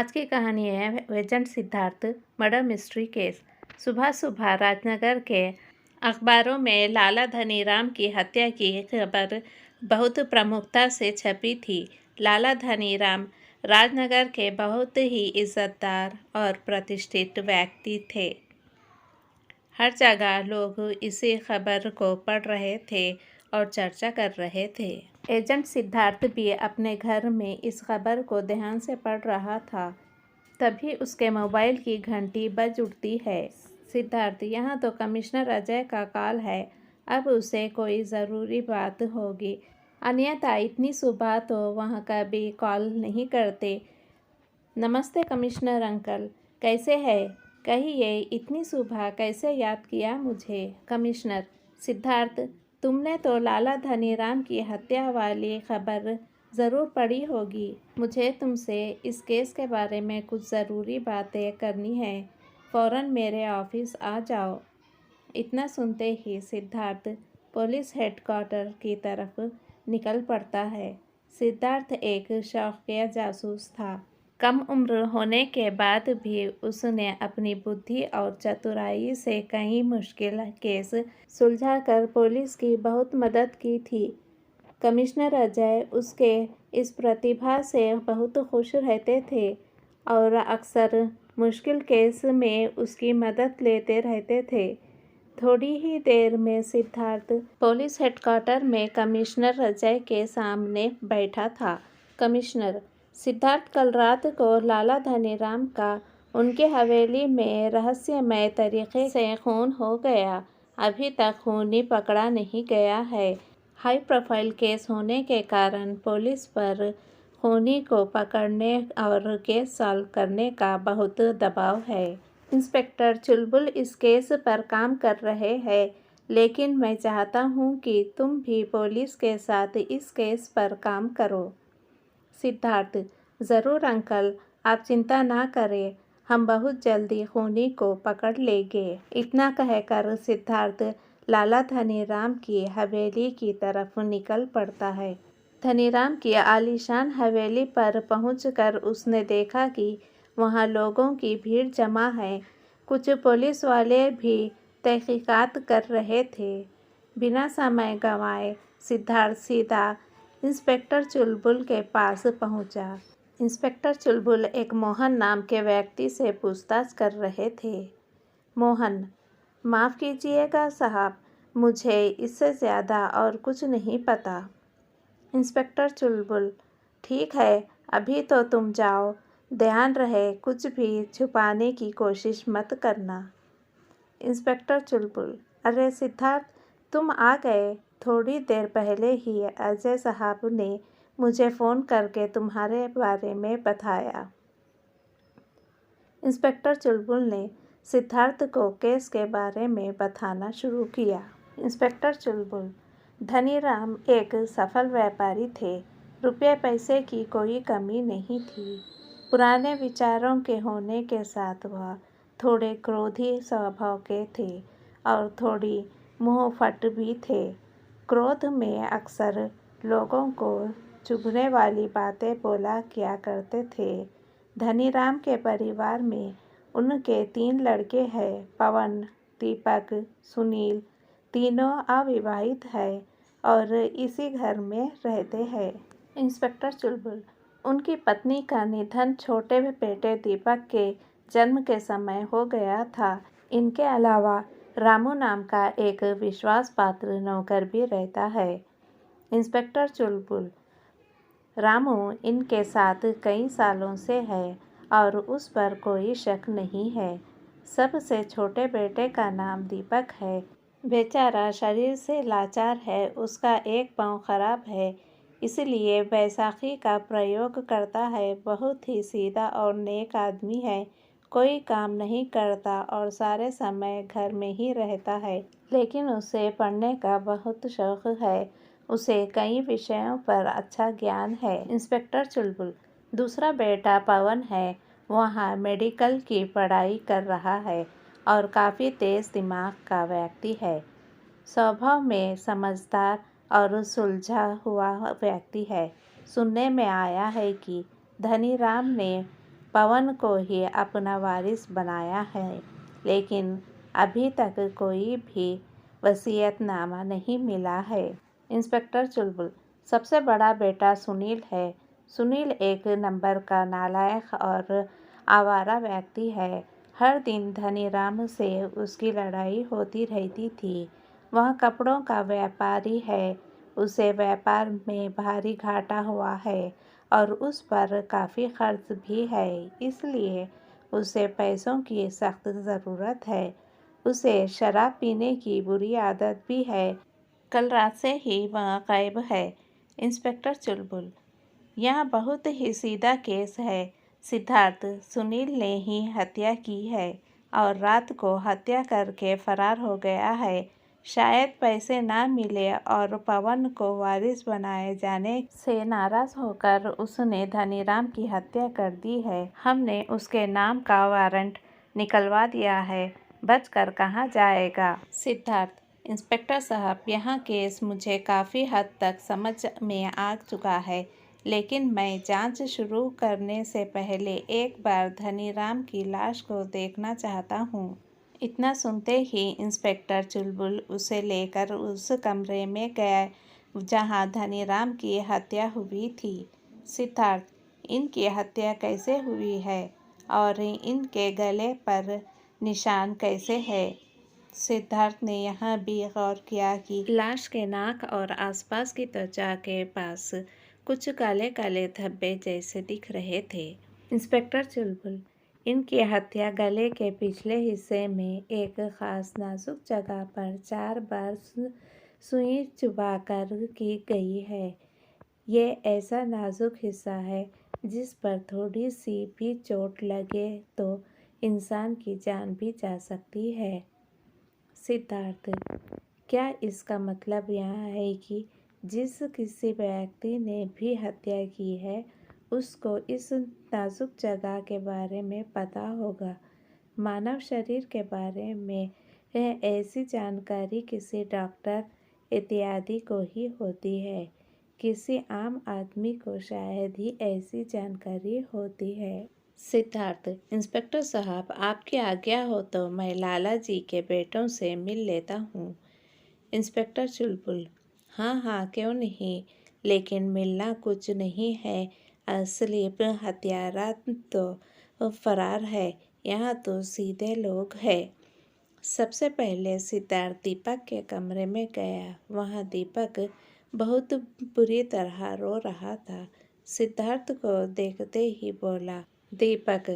आज की कहानी है agent Siddharth murder mystery case. सुबह सुबह राजनगर के अखबारों में लाला धनीराम की हत्या की खबर बहुत प्रमुखता से छपी थी। लाला धनीराम राजनगर के बहुत ही इज्जतदार और प्रतिष्ठित व्यक्ति थे। हर जगह लोग इसी खबर को पढ़ रहे थे और चर्चा कर रहे थे। एजेंट सिद्धार्थ भी अपने घर में इस खबर को ध्यान से पढ़ रहा था। तभी उसके मोबाइल की घंटी बज उठती है। सिद्धार्थ, यहाँ तो कमिश्नर अजय का कॉल है। अब उसे कोई ज़रूरी बात होगी, अन्यथा इतनी सुबह तो वहाँ कभी कॉल नहीं करते। नमस्ते कमिश्नर अंकल, कैसे हैं? कहिए, इतनी सुबह कैसे याद किया मुझे? कमिश्नर सिद्धार्थ, तुमने तो लाला धनीराम की हत्या वाली खबर ज़रूर पढ़ी होगी। मुझे तुमसे इस केस के बारे में कुछ ज़रूरी बातें करनी है। फ़ौरन मेरे ऑफिस आ जाओ। इतना सुनते ही सिद्धार्थ पुलिस हेडक्वार्टर की तरफ निकल पड़ता है। सिद्धार्थ एक शौकिया जासूस था। कम उम्र होने के बाद भी उसने अपनी बुद्धि और चतुराई से कई मुश्किल केस सुलझाकर पुलिस की बहुत मदद की थी। कमिश्नर अजय उसके इस प्रतिभा से बहुत खुश रहते थे और अक्सर मुश्किल केस में उसकी मदद लेते रहते थे। थोड़ी ही देर में सिद्धार्थ पुलिस हेडक्वार्टर में कमिश्नर अजय के सामने बैठा था। कमिश्नर सिद्धार्थ, कल रात को लाला धनीराम का उनके हवेली में रहस्यमय तरीके से खून हो गया। अभी तक खूनी पकड़ा नहीं गया है। हाई प्रोफाइल केस होने के कारण पुलिस पर खूनी को पकड़ने और केस सॉल्व करने का बहुत दबाव है। इंस्पेक्टर चुलबुल इस केस पर काम कर रहे हैं, लेकिन मैं चाहता हूं कि तुम भी पुलिस के साथ इस केस पर काम करो। सिद्धार्थ, ज़रूर अंकल, आप चिंता ना करें, हम बहुत जल्दी खूनी को पकड़ लेंगे। इतना कहकर सिद्धार्थ लाला धनीराम की हवेली की तरफ निकल पड़ता है। धनीराम की आलीशान हवेली पर पहुंचकर उसने देखा कि वहां लोगों की भीड़ जमा है। कुछ पुलिस वाले भी तहकीकात कर रहे थे। बिना समय गंवाए सिद्धार्थ सीधा इंस्पेक्टर चुलबुल के पास पहुंचा। इंस्पेक्टर चुलबुल एक मोहन नाम के व्यक्ति से पूछताछ कर रहे थे। मोहन, माफ़ कीजिएगा साहब, मुझे इससे ज़्यादा और कुछ नहीं पता। इंस्पेक्टर चुलबुल, ठीक है, अभी तो तुम जाओ, ध्यान रहे कुछ भी छुपाने की कोशिश मत करना। इंस्पेक्टर चुलबुल, अरे सिद्धार्थ, तुम आ गए। थोड़ी देर पहले ही अजय साहब ने मुझे फ़ोन करके तुम्हारे बारे में बताया। इंस्पेक्टर चुलबुल ने सिद्धार्थ को केस के बारे में बताना शुरू किया। इंस्पेक्टर चुलबुल, धनीराम एक सफल व्यापारी थे। रुपये पैसे की कोई कमी नहीं थी। पुराने विचारों के होने के साथ वह थोड़े क्रोधी स्वभाव के थे और थोड़ी मुंहफट भी थे। क्रोध में अक्सर लोगों को चुभने वाली बातें बोला किया करते थे। धनीराम के परिवार में उनके 3 लड़के हैं, पवन, दीपक, सुनील। तीनों अविवाहित हैं और इसी घर में रहते हैं। इंस्पेक्टर चुलबुल, उनकी पत्नी का निधन छोटे बेटे दीपक के जन्म के समय हो गया था। इनके अलावा रामू नाम का एक विश्वासपात्र नौकर भी रहता है। इंस्पेक्टर चुलबुल, रामू इनके साथ कई सालों से है और उस पर कोई शक नहीं है। सबसे छोटे बेटे का नाम दीपक है। बेचारा शरीर से लाचार है, उसका एक पाँव खराब है, इसलिए बैसाखी का प्रयोग करता है। बहुत ही सीधा और नेक आदमी है, कोई काम नहीं करता और सारे समय घर में ही रहता है, लेकिन उसे पढ़ने का बहुत शौक है। उसे कई विषयों पर अच्छा ज्ञान है। इंस्पेक्टर चुलबुल, दूसरा बेटा पवन है, वहाँ मेडिकल की पढ़ाई कर रहा है और काफ़ी तेज़ दिमाग का व्यक्ति है। स्वभाव में समझदार और सुलझा हुआ व्यक्ति है। सुनने में आया है कि धनीराम ने पवन को ही अपना वारिस बनाया है, लेकिन अभी तक कोई भी वसीयतनामा नहीं मिला है। इंस्पेक्टर चुलबुल, सबसे बड़ा बेटा सुनील है। सुनील एक नंबर का नालायक और आवारा व्यक्ति है। हर दिन धनीराम से उसकी लड़ाई होती रहती थी। वह कपड़ों का व्यापारी है। उसे व्यापार में भारी घाटा हुआ है और उस पर काफ़ी खर्च भी है, इसलिए उसे पैसों की सख्त ज़रूरत है। उसे शराब पीने की बुरी आदत भी है। कल रात से ही वह गायब है। इंस्पेक्टर चुलबुल, यह बहुत ही सीधा केस है सिद्धार्थ। सुनील ने ही हत्या की है और रात को हत्या करके फरार हो गया है। शायद पैसे ना मिले और पवन को वारिस बनाए जाने से नाराज होकर उसने धनीराम की हत्या कर दी है। हमने उसके नाम का वारंट निकलवा दिया है, बचकर कहाँ जाएगा। सिद्धार्थ, इंस्पेक्टर साहब, यह केस मुझे काफ़ी हद तक समझ में आ चुका है, लेकिन मैं जांच शुरू करने से पहले एक बार धनीराम की लाश को देखना चाहता हूँ। इतना सुनते ही इंस्पेक्टर चुलबुल उसे लेकर उस कमरे में गया जहाँ धनीराम की हत्या हुई थी। सिद्धार्थ, इनकी हत्या कैसे हुई है और इनके गले पर निशान कैसे है? सिद्धार्थ ने यह भी गौर किया कि लाश के नाक और आसपास की त्वचा के पास कुछ काले काले धब्बे जैसे दिख रहे थे। इंस्पेक्टर चुलबुल, इनकी हत्या गले के पिछले हिस्से में एक खास नाजुक जगह पर 4 बार सुई चुभाकर की गई है। ये ऐसा नाजुक हिस्सा है जिस पर थोड़ी सी भी चोट लगे तो इंसान की जान भी जा सकती है। सिद्धार्थ, क्या इसका मतलब यह है कि जिस किसी व्यक्ति ने भी हत्या की है उसको इस नाजुक जगह के बारे में पता होगा? मानव शरीर के बारे में ऐसी जानकारी किसी डॉक्टर इत्यादि को ही होती है। किसी आम आदमी को शायद ही ऐसी जानकारी होती है। सिद्धार्थ, इंस्पेक्टर साहब, आपकी आज्ञा हो तो मैं लाला जी के बेटों से मिल लेता हूँ। इंस्पेक्टर चुलबुल, हाँ हाँ, क्यों नहीं, लेकिन मिलना कुछ नहीं है। असली हत्यारा तो फरार है, यहाँ तो सीधे लोग हैं। सबसे पहले सिद्धार्थ दीपक के कमरे में गया। वहाँ दीपक बहुत बुरी तरह रो रहा था। सिद्धार्थ को देखते ही बोला, दीपक,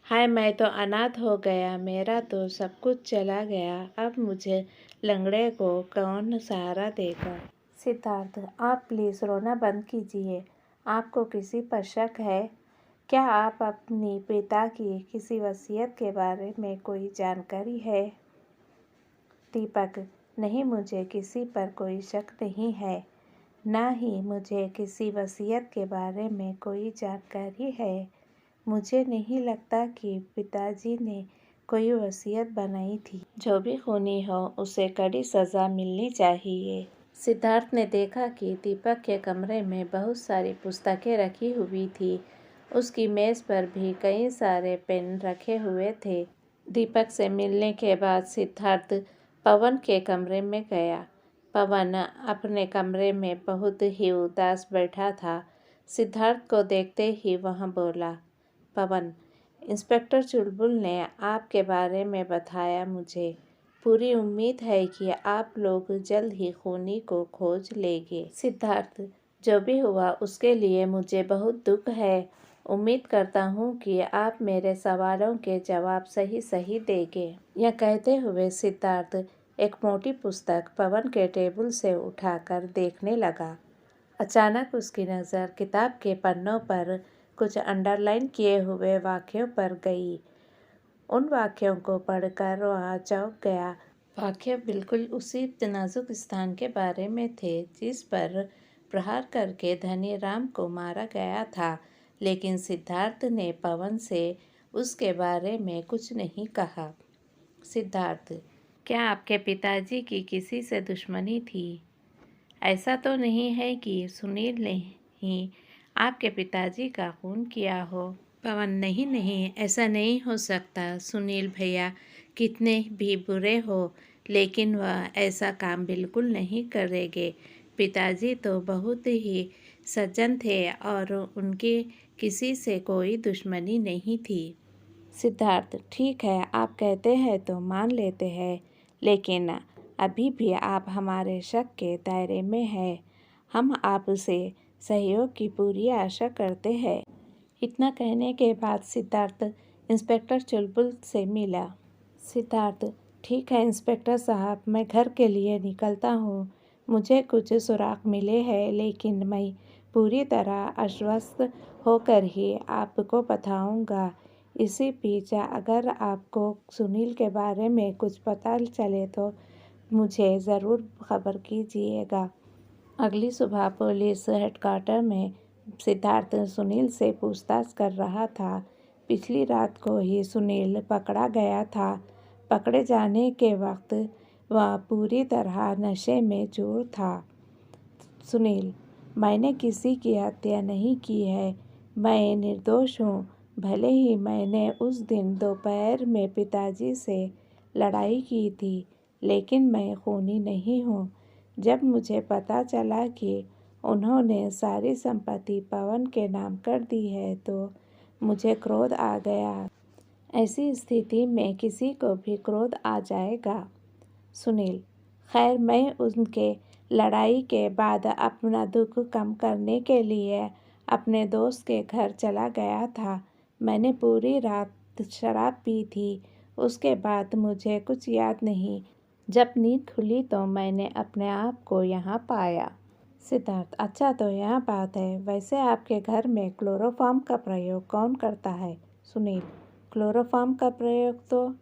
हाय, मैं तो अनाथ हो गया, मेरा तो सब कुछ चला गया, अब मुझे लंगड़े को कौन सहारा देगा। सिद्धार्थ, आप प्लीज़ रोना बंद कीजिए। आपको किसी पर शक है? क्या आप अपनी पिता की किसी वसीयत के बारे में कोई जानकारी है? दीपक, नहीं, मुझे किसी पर कोई शक नहीं है, ना ही मुझे किसी वसीयत के बारे में कोई जानकारी है। मुझे नहीं लगता कि पिताजी ने कोई वसीयत बनाई थी। जो भी खूनी हो उसे कड़ी सज़ा मिलनी चाहिए। सिद्धार्थ ने देखा कि दीपक के कमरे में बहुत सारी पुस्तकें रखी हुई थी। उसकी मेज़ पर भी कई सारे पेन रखे हुए थे। दीपक से मिलने के बाद सिद्धार्थ पवन के कमरे में गया। पवन अपने कमरे में बहुत ही उदास बैठा था। सिद्धार्थ को देखते ही वह बोला, पवन, इंस्पेक्टर चुलबुल ने आपके बारे में बताया मुझे। पूरी उम्मीद है कि आप लोग जल्द ही खूनी को खोज लेंगे। सिद्धार्थ, जो भी हुआ उसके लिए मुझे बहुत दुख है। उम्मीद करता हूँ कि आप मेरे सवालों के जवाब सही सही देंगे। यह कहते हुए सिद्धार्थ एक मोटी पुस्तक पवन के टेबल से उठाकर देखने लगा। अचानक उसकी नज़र किताब के पन्नों पर कुछ अंडरलाइन किए हुए वाक्यों पर गई। उन वाक्यों को पढ़कर वह चौंक गया। वाक्य बिल्कुल उसी नाजुक स्थान के बारे में थे जिस पर प्रहार करके धनीराम को मारा गया था, लेकिन सिद्धार्थ ने पवन से उसके बारे में कुछ नहीं कहा। सिद्धार्थ, क्या आपके पिताजी की किसी से दुश्मनी थी? ऐसा तो नहीं है कि सुनील ने ही आपके पिताजी का खून किया हो? पवन, नहीं नहीं, ऐसा नहीं हो सकता। सुनील भैया कितने भी बुरे हो, लेकिन वह ऐसा काम बिल्कुल नहीं करेंगे। पिताजी तो बहुत ही सज्जन थे और उनकी किसी से कोई दुश्मनी नहीं थी। सिद्धार्थ, ठीक है, आप कहते हैं तो मान लेते हैं, लेकिन अभी भी आप हमारे शक के दायरे में हैं। हम आपसे सहयोग की पूरी आशा करते हैं। इतना कहने के बाद सिद्धार्थ इंस्पेक्टर चुलबुल से मिला। सिद्धार्थ, ठीक है इंस्पेक्टर साहब, मैं घर के लिए निकलता हूँ। मुझे कुछ सुराग मिले हैं, लेकिन मैं पूरी तरह आश्वस्त होकर ही आपको बताऊँगा। इसी बीच अगर आपको सुनील के बारे में कुछ पता चले तो मुझे ज़रूर खबर कीजिएगा। अगली सुबह पुलिस हेडक्वार्टर में सिद्धार्थ सुनील से पूछताछ कर रहा था। पिछली रात को ही सुनील पकड़ा गया था। पकड़े जाने के वक्त वह पूरी तरह नशे में चूर था। सुनील, मैंने किसी की हत्या नहीं की है। मैं निर्दोष हूँ। भले ही मैंने उस दिन दोपहर में पिताजी से लड़ाई की थी, लेकिन मैं खूनी नहीं हूँ। जब मुझे पता चला कि उन्होंने सारी संपत्ति पवन के नाम कर दी है तो मुझे क्रोध आ गया। ऐसी स्थिति में किसी को भी क्रोध आ जाएगा। सुनील, खैर, मैं उनके लड़ाई के बाद अपना दुख कम करने के लिए अपने दोस्त के घर चला गया था। मैंने पूरी रात शराब पी थी। उसके बाद मुझे कुछ याद नहीं। जब नींद खुली तो मैंने अपने आप को यहाँ पाया। सिद्धार्थ, अच्छा तो यह बात है। वैसे आपके घर में क्लोरोफॉर्म का प्रयोग कौन करता है? सुनील, क्लोरोफॉर्म का प्रयोग तो।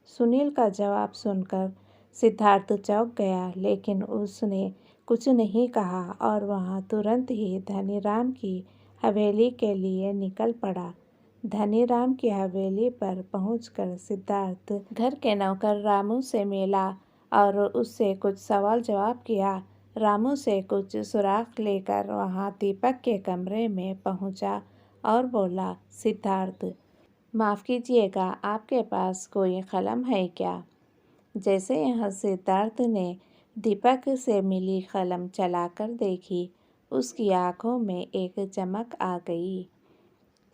सुनील का जवाब सुनकर सिद्धार्थ चौंक गया, लेकिन उसने कुछ नहीं कहा और वह तुरंत ही धनीराम की हवेली के लिए निकल पड़ा। धनीराम की हवेली पर पहुंचकर सिद्धार्थ घर के नौकर रामू से मिला और उससे कुछ सवाल जवाब किया। रामू से कुछ सुराग लेकर वहां दीपक के कमरे में पहुंचा और बोला, सिद्धार्थ, माफ़ कीजिएगा, आपके पास कोई कलम है क्या? जैसे यह सिद्धार्थ ने दीपक से मिली कलम चलाकर देखी, उसकी आंखों में एक चमक आ गई।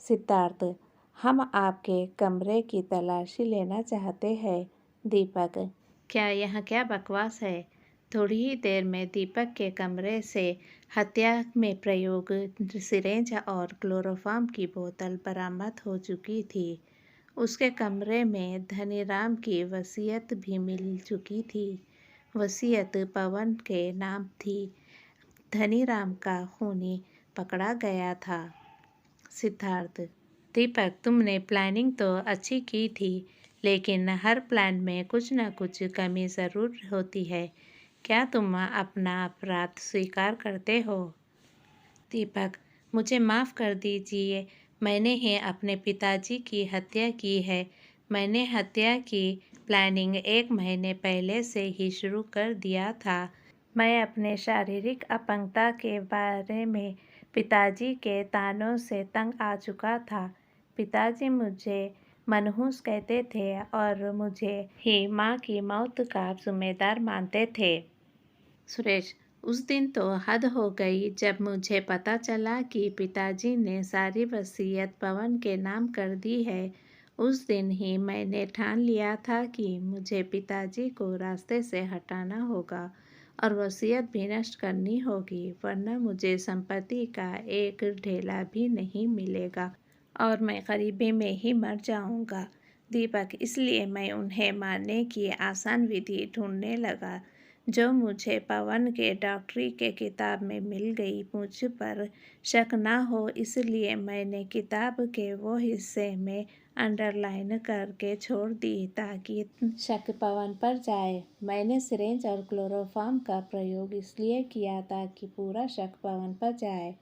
सिद्धार्थ, हम आपके कमरे की तलाशी लेना चाहते हैं। दीपक, क्या यह क्या बकवास है? थोड़ी ही देर में दीपक के कमरे से हत्या में प्रयोग सिरेंज और क्लोरोफॉर्म की बोतल बरामद हो चुकी थी। उसके कमरे में धनीराम की वसीयत भी मिल चुकी थी। वसीयत पवन के नाम थी। धनीराम का खूनी पकड़ा गया था। सिद्धार्थ, दीपक, तुमने प्लानिंग तो अच्छी की थी, लेकिन हर प्लान में कुछ न कुछ कमी ज़रूर होती है। क्या तुम अपना अपराध स्वीकार करते हो? दीपक, मुझे माफ़ कर दीजिए, मैंने ही अपने पिताजी की हत्या की है। मैंने हत्या की प्लानिंग 1 महीने पहले से ही शुरू कर दिया था। मैं अपने शारीरिक अपंगता के बारे में पिताजी के तानों से तंग आ चुका था। पिताजी मुझे मनहूस कहते थे और मुझे ही माँ की मौत का जिम्मेदार मानते थे। सुरेश, उस दिन तो हद हो गई जब मुझे पता चला कि पिताजी ने सारी वसीयत पवन के नाम कर दी है। उस दिन ही मैंने ठान लिया था कि मुझे पिताजी को रास्ते से हटाना होगा और वसीयत भी नष्ट करनी होगी, वरना मुझे संपत्ति का एक ढेला भी नहीं मिलेगा और मैं गरीबी में ही मर जाऊंगा। दीपक, इसलिए मैं उन्हें मारने की आसान विधि ढूंढने लगा जो मुझे पवन के डॉक्टरी के किताब में मिल गई। मुझ पर शक ना हो इसलिए मैंने किताब के वो हिस्से में अंडरलाइन करके छोड़ दी ताकि शक पवन पर जाए। मैंने सिरेंज और क्लोरोफॉर्म का प्रयोग इसलिए किया ताकि पूरा शक पवन पर जाए।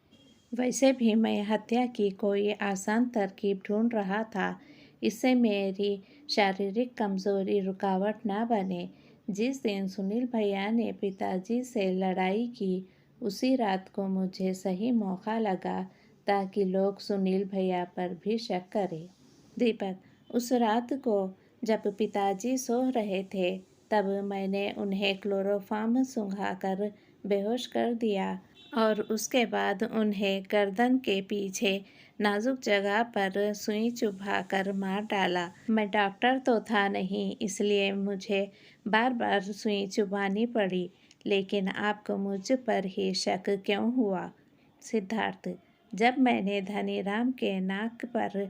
वैसे भी मैं हत्या की कोई आसान तरकीब ढूंढ रहा था, इससे मेरी शारीरिक कमजोरी रुकावट ना बने। जिस दिन सुनील भैया ने पिताजी से लड़ाई की, उसी रात को मुझे सही मौका लगा ताकि लोग सुनील भैया पर भी शक करें। दीपक, उस रात को जब पिताजी सो रहे थे तब मैंने उन्हें क्लोरोफॉर्म सुंघाकर बेहोश कर दिया और उसके बाद उन्हें गर्दन के पीछे नाजुक जगह पर सुई चुभाकर मार डाला। मैं डॉक्टर तो था नहीं, इसलिए मुझे बार बार सुई चुभानी पड़ी, लेकिन आपको मुझ पर ही शक क्यों हुआ? सिद्धार्थ, जब मैंने धनीराम के नाक पर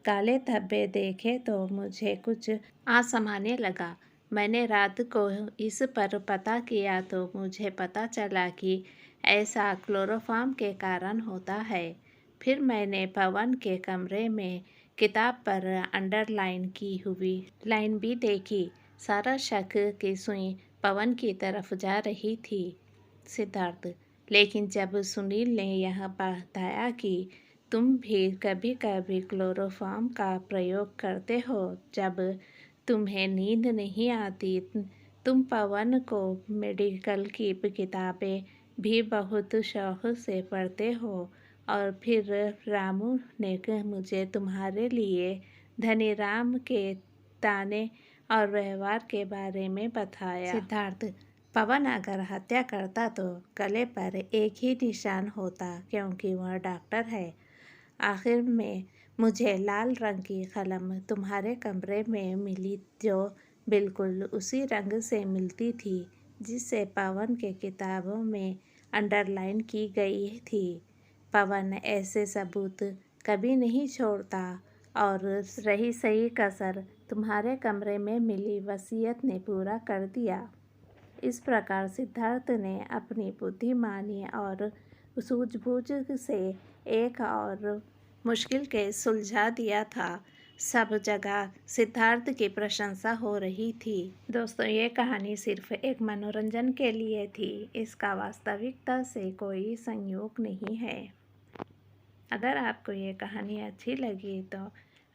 काले धब्बे देखे तो मुझे कुछ असामान्य लगा। मैंने रात को इस पर पता किया तो मुझे पता चला कि ऐसा क्लोरोफॉर्म के कारण होता है। फिर मैंने पवन के कमरे में किताब पर अंडरलाइन की हुई लाइन भी देखी। सारा शक की सुई पवन की तरफ जा रही थी। सिद्धार्थ, लेकिन जब सुनील ने यह बताया कि तुम भी कभी कभी क्लोरोफॉर्म का प्रयोग करते हो जब तुम्हें नींद नहीं आती, तुम पवन को मेडिकल की किताबें भी बहुत शौक से पढ़ते हो, और फिर रामू ने मुझे तुम्हारे लिए धनीराम के ताने और व्यवहार के बारे में बताया। सिद्धार्थ, पवन अगर हत्या करता तो गले पर एक ही निशान होता क्योंकि वह डॉक्टर है। आखिर में मुझे लाल रंग की कलम तुम्हारे कमरे में मिली जो बिल्कुल उसी रंग से मिलती थी जिससे पवन के किताबों में अंडरलाइन की गई थी। पवन ऐसे सबूत कभी नहीं छोड़ता और रही सही कसर तुम्हारे कमरे में मिली वसीयत ने पूरा कर दिया। इस प्रकार सिद्धार्थ ने अपनी बुद्धिमानी और सूझबूझ से एक और मुश्किल केस सुलझा दिया था। सब जगह सिद्धार्थ की प्रशंसा हो रही थी। दोस्तों, ये कहानी सिर्फ एक मनोरंजन के लिए थी। इसका वास्तविकता से कोई संयोग नहीं है। अगर आपको ये कहानी अच्छी लगी तो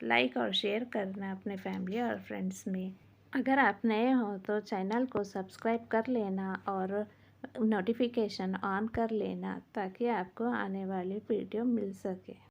लाइक और शेयर करना अपने फैमिली और फ्रेंड्स में। अगर आप नए हो तो चैनल को सब्सक्राइब कर लेना और नोटिफिकेशन ऑन कर लेना ताकि आपको आने वाली वीडियो मिल सके।